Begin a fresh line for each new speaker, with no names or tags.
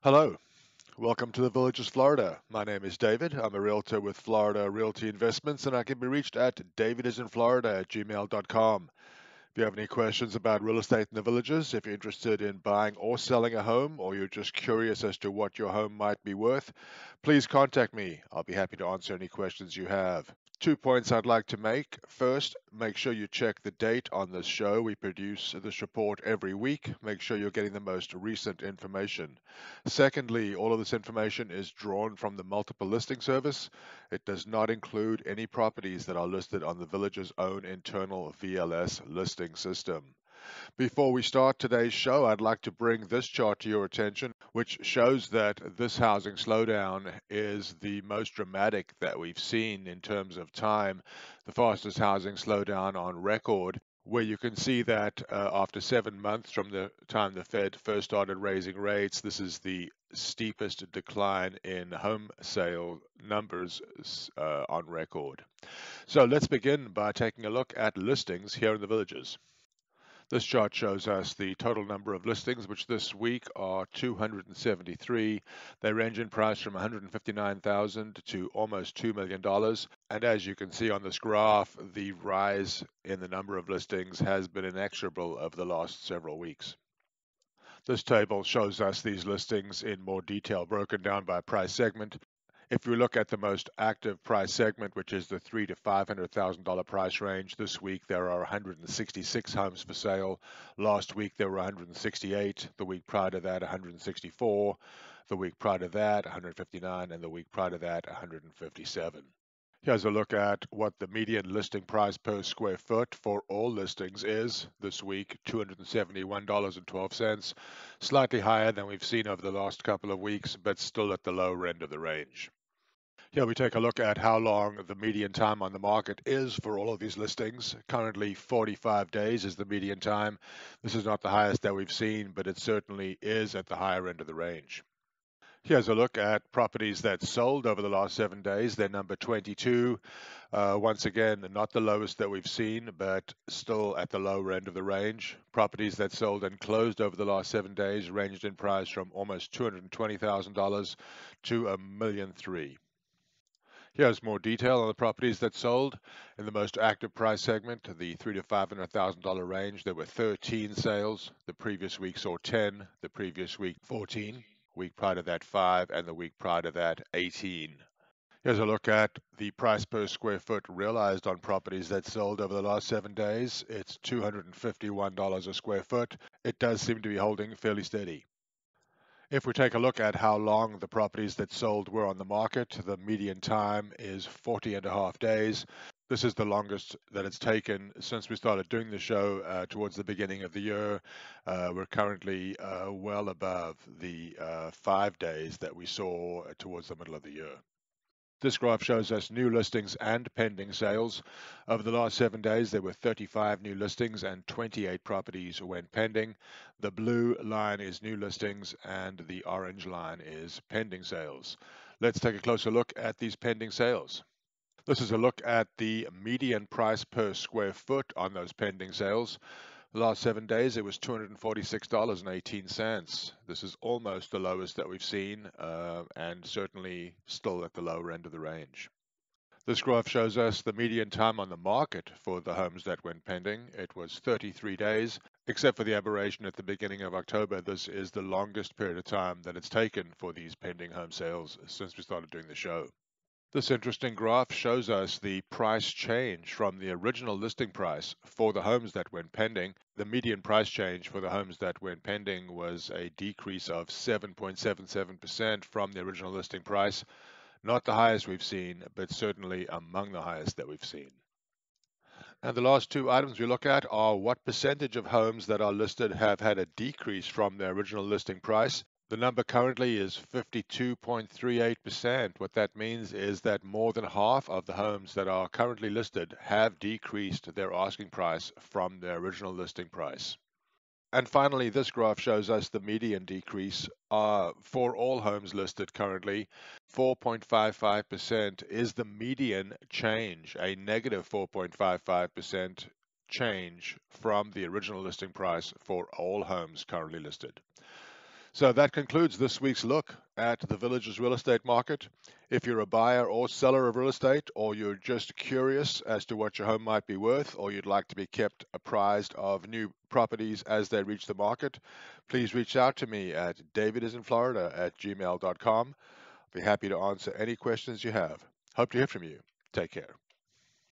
Hello, welcome to the Villages, Florida. My name is David. I'm a realtor with Florida Realty Investments, and I can be reached at DavidisinFlorida@gmail.com. If you have any questions about real estate in the villages, if you're interested in buying or selling a home, or you're just curious as to what your home might be worth, please contact me. I'll be happy to answer any questions you have. 2 points I'd like to make. First, make sure you check the date on this show. We produce this report every week. Make sure you're getting the most recent information. Secondly, all of this information is drawn from the multiple listing service. It does not include any properties that are listed on the village's own internal VLS listing system. Before we start today's show, I'd like to bring this chart to your attention, which shows that this housing slowdown is the most dramatic that we've seen in terms of time, the fastest housing slowdown on record, where you can see that after 7 months from the time the Fed first started raising rates, this is the steepest decline in home sale numbers on record. So let's begin by taking a look at listings here in the villages. This chart shows us the total number of listings, which this week are 273. They range in price from $159,000 to almost $2 million. And as you can see on this graph, the rise in the number of listings has been inexorable over the last several weeks. This table shows us these listings in more detail, broken down by price segment. If we look at the most active price segment, which is the $300,000 to $500,000 price range, this week there are 166 homes for sale. Last week there were 168. The week prior to that, 164. The week prior to that, 159, and the week prior to that, 157. Here's a look at what the median listing price per square foot for all listings is this week, $271.12, slightly higher than we've seen over the last couple of weeks, but still at the lower end of the range. Here we take a look at how long the median time on the market is for all of these listings. Currently 45 days is the median time. This is not the highest that we've seen, but it certainly is at the higher end of the range. Here's a look at properties that sold over the last 7 days. They're number 22. Once again, not the lowest that we've seen, but still at the lower end of the range. Properties that sold and closed over the last 7 days ranged in price from almost $220,000 to $1.3 million. Here's more detail on the properties that sold. In the most active price segment, the $300,000 to $500,000 range, there were 13 sales. The previous week saw 10, the previous week 14, week prior to that 5, and the week prior to that 18. Here's a look at the price per square foot realized on properties that sold over the last 7 days. It's $251 a square foot. It does seem to be holding fairly steady. If we take a look at how long the properties that sold were on the market, the median time is 40.5 days. This is the longest that it's taken since we started doing the show towards the beginning of the year. We're currently well above the 5 days that we saw towards the middle of the year. This graph shows us new listings and pending sales. Over the last 7 days, there were 35 new listings and 28 properties went pending. The blue line is new listings and the orange line is pending sales. Let's take a closer look at these pending sales. This is a look at the median price per square foot on those pending sales. The last 7 days, it was $246.18. This is almost the lowest that we've seen, and certainly still at the lower end of the range. This graph shows us the median time on the market for the homes that went pending. It was 33 days, except for the aberration at the beginning of October. This is the longest period of time that it's taken for these pending home sales since we started doing the show. This interesting graph shows us the price change from the original listing price for the homes that went pending. The median price change for the homes that went pending was a decrease of 7.77% from the original listing price. Not the highest we've seen, but certainly among the highest that we've seen. And the last two items we look at are what percentage of homes that are listed have had a decrease from their original listing price. The number currently is 52.38%. What that means is that more than half of the homes that are currently listed have decreased their asking price from their original listing price. And finally, this graph shows us the median decrease for all homes listed currently. 4.55% is the median change, a negative 4.55% change from the original listing price for all homes currently listed. So that concludes this week's look at the Village's real estate market. If you're a buyer or seller of real estate, or you're just curious as to what your home might be worth, or you'd like to be kept apprised of new properties as they reach the market, please reach out to me at DavidisinFlorida@gmail.com. I'll be happy to answer any questions you have. Hope to hear from you. Take care.